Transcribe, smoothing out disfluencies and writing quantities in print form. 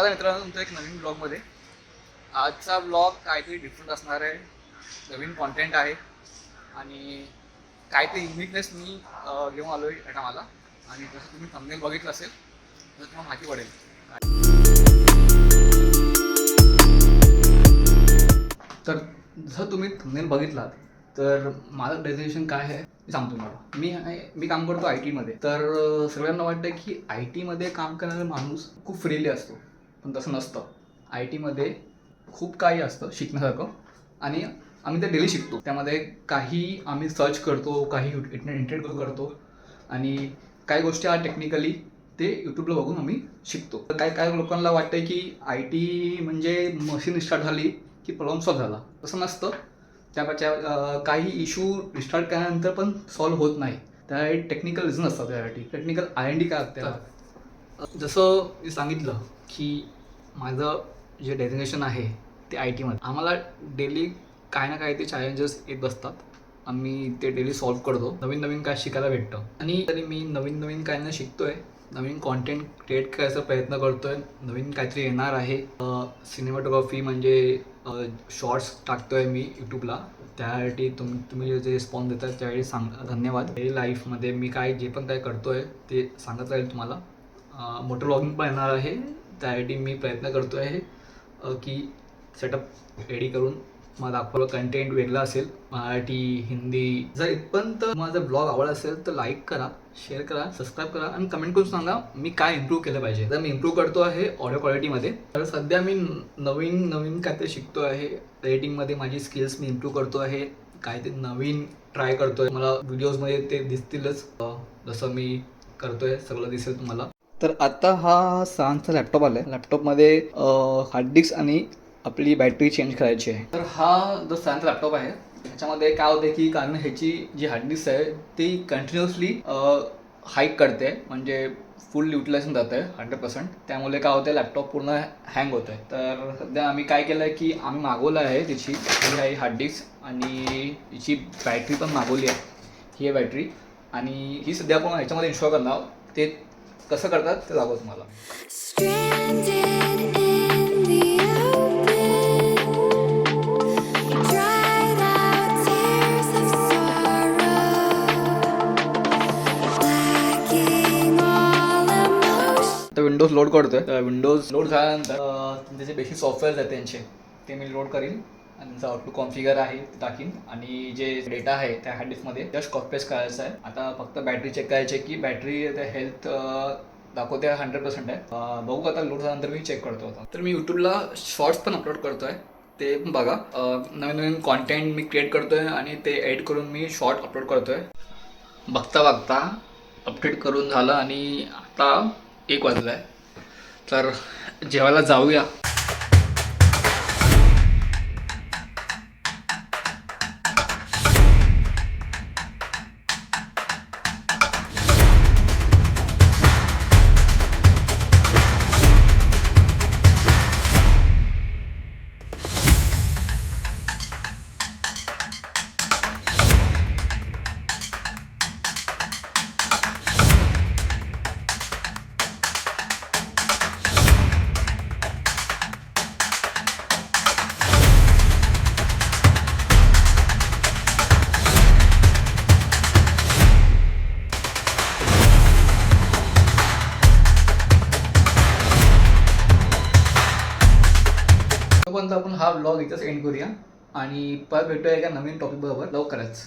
स्वागत आहे मित्रांनो तुमच्या एक नवीन ब्लॉगमध्ये। आजचा ब्लॉग काहीतरी डिफरंट असणार आहे, नवीन कॉन्टेंट आहे आणि काहीतरी युनिकनेस मी घेऊन आलो आहे या टायमाला। आणि जसं तुम्ही थंबनेल बघितलं असेल तर तुम्हाला माहिती पडेल। तर जसं तुम्ही थंबनेल बघितलात तर माझं डेझिग्नेशन काय आहे मी सांगतो तुम्हाला। मी काम करतो IT मध्ये। तर सगळ्यांना वाटतं की IT मध्ये काम करणारा माणूस खूप फ्रीली असतो, पण तसं नसतं। IT मध्ये खूप काही असतं शिकण्यासारखं आणि आम्ही ते डेली शिकतो। त्यामध्ये काही आम्ही सर्च करतो, काही इंटरनेट करतो आणि काही गोष्टी टेक्निकली ते यूट्यूबला बघून आम्ही शिकतो। तर काही लोकांना वाटतं की IT म्हणजे मशीन स्टार्ट झाली की प्रॉब्लेम सॉल्व्ह झाला, तसं नसतं। त्यापेक्षा काही इश्यू रिस्टार्ट केल्यानंतर पण सॉल्व्ह होत नाही, त्यासाठी टेक्निकल रिझन असतात। त्यासाठी टेक्निकल R&D काय लागते। जसं मी सांगितलं की माझं जे डेझिग्नेशन आहे ते IT मध्ये। आम्हाला डेली काही ना काही ते चॅलेंजेस येत बसतात, आम्ही ते डेली सॉल्व्ह करतो। नवीन नवीन काय शिकायला भेटतं आणि तरी मी नवीन नवीन काही ना शिकतोय, नवीन कॉन्टेंट क्रिएट करायचा प्रयत्न करतोय। नवीन काहीतरी येणार आहे, सिनेमॅटोग्राफी म्हणजे शॉर्ट्स टाकतोय मी यूट्यूबला। त्यासाठी तुम्ही जे रिस्पॉन्स देतात त्यावेळी धन्यवाद। डेली लाईफमध्ये मी जे पण काय करतोय ते सांगत राहील तुम्हाला। मोटर व्लॉगिंग पण येणार आहे, त्यासाठी मी प्रयत्न करतो आहे की सेटअप रेडी करून मला दाखवलं। कंटेंट वेगळा असेल, मराठी हिंदी। जर इथपर्यंत माझा ब्लॉग आवडला असेल तर लाईक करा, शेअर करा, सबस्क्राईब करा आणि कमेंट करून सांगा मी काय इम्प्रूव्ह केलं पाहिजे। तर मी इम्प्रूव्ह करतो आहे ऑडिओ क्वालिटीमध्ये। तर सध्या मी नवीन काहीतरी शिकतो आहे एडिटिंगमध्ये। माझी स्किल्स मी इम्प्रूव्ह करतो आहे, काहीतरी नवीन ट्राय करतोय। मला व्हिडिओजमध्ये ते दिसतीलच, जसं मी करतोय सगळं दिसेल तुम्हाला। तर आता हा सॅमसंगचा लॅपटॉप आला आहे। लॅपटॉपमध्ये हार्ड डिस्क आणि आपली बॅटरी चेंज करायची आहे। तर हा जो सॅमसंगचा लॅपटॉप आहे ह्याच्यामध्ये काय होते की कारण ह्याची जी हार्ड डिस्क आहे ती कंटिन्युअसली हाईक करते, म्हणजे फुल युटिलायझेशन जातं आहे 100%। त्यामुळे काय होतं लॅपटॉप पूर्ण हँग होतं आहे। तर सध्या आम्ही काय केलं आहे की आम्ही मागवलं आहे तिची ही आहे हार्ड डिस्क आणि हिची बॅटरी पण मागवली आहे। ही आहे बॅटरी आणि ही सध्या आपण ह्याच्यामध्ये इन्स्टॉल करणार आहोत। ते कसं करतात ते दाखवतो तुम्हाला। तर विंडोज लोड करतोय। तर विंडोज लोड झाल्यानंतर त्याचे बेसिक सॉफ्टवेअर्स आहेत त्यांचे ते मी लोड करीन आणि त्यांचा आउटलुक कॉन्फिगर आहे ते टाकीन आणि जे डेटा आहे त्या हार्ड डिस्कमध्ये जस्ट कॉपी पेस्ट करायचं आहे। आता फक्त बॅटरी चेक करायची आहे की बॅटरी हेल्थ दाखवते 100% आहे। बघू आता लोड झाल्यानंतर मी चेक करतो आता। तर मी यूट्यूबला शॉर्ट्स पण अपलोड करतोय, ते बघा। नवीन कॉन्टेंट मी क्रिएट करतोय आणि ते एडिट करून मी शॉर्ट अपलोड करतोय। बघता अपडेट करून झालं आणि आता 1 वाजला आहे, तर जेवायला जाऊया। तोपर्यंत आपण हा ब्लॉग इथंच एंड करूया आणि परत भेटूया एका नवीन टॉपिक बरोबर लवकरच।